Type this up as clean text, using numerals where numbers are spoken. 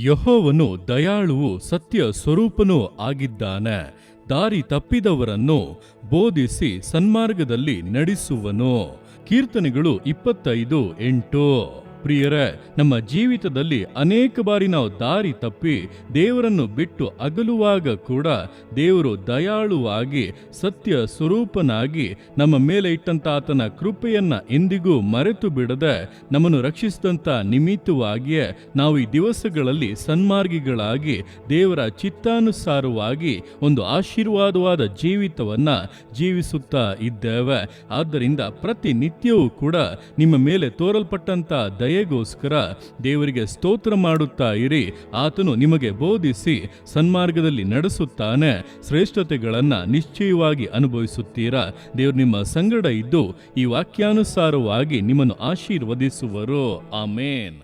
ಯೆಹೋವನು ದಯಾಳುವು ಸತ್ಯ ಸ್ವರೂಪನೂ ಆಗಿದ್ದಾನೆ. ದಾರಿ ತಪ್ಪಿದವರನ್ನು ಬೋಧಿಸಿ ಸನ್ಮಾರ್ಗದಲ್ಲಿ ನಡೆಸುವನು. ಕೀರ್ತನೆಗಳು 25:8. ಪ್ರಿಯರೇ, ನಮ್ಮ ಜೀವಿತದಲ್ಲಿ ಅನೇಕ ಬಾರಿ ನಾವು ದಾರಿ ತಪ್ಪಿ ದೇವರನ್ನು ಬಿಟ್ಟು ಅಗಲುವಾಗ ಕೂಡ ದೇವರು ದಯಾಳುವಾಗಿ ಸತ್ಯ ಸ್ವರೂಪನಾಗಿ ನಮ್ಮ ಮೇಲೆ ಇಟ್ಟಂತ ಆತನ ಕೃಪೆಯನ್ನ ಎಂದಿಗೂ ಮರೆತು ಬಿಡದೆ ನಮ್ಮನ್ನು ರಕ್ಷಿಸಿದಂತ ನಿಮಿತ್ತವಾಗಿಯೇ ನಾವು ಈ ದಿವಸಗಳಲ್ಲಿ ಸನ್ಮಾರ್ಗಿಗಳಾಗಿ ದೇವರ ಚಿತ್ತಾನುಸಾರವಾಗಿ ಒಂದು ಆಶೀರ್ವಾದವಾದ ಜೀವಿತವನ್ನ ಜೀವಿಸುತ್ತಾ ಇದ್ದೇವೆ. ಆದ್ದರಿಂದ ಪ್ರತಿನಿತ್ಯವೂ ಕೂಡ ನಿಮ್ಮ ಮೇಲೆ ತೋರಲ್ಪಟ್ಟಂತ ದಯೆಗೋಸ್ಕರ ದೇವರಿಗೆ ಸ್ತೋತ್ರ ಮಾಡುತ್ತಾ ಇರಿ. ಆತನು ನಿಮಗೆ ಬೋಧಿಸಿ ಸನ್ಮಾರ್ಗದಲ್ಲಿ ನಡೆಸುತ್ತಾನೆ. ಶ್ರೇಷ್ಠತೆಗಳನ್ನ ನಿಶ್ಚಯವಾಗಿ ಅನುಭವಿಸುತ್ತೀರಾ. ದೇವರು ನಿಮ್ಮ ಸಂಗಡ ಇದ್ದು ಈ ವಾಕ್ಯಾನುಸಾರವಾಗಿ ನಿಮ್ಮನ್ನು ಆಶೀರ್ವದಿಸುವರು. ಆಮೇನ್.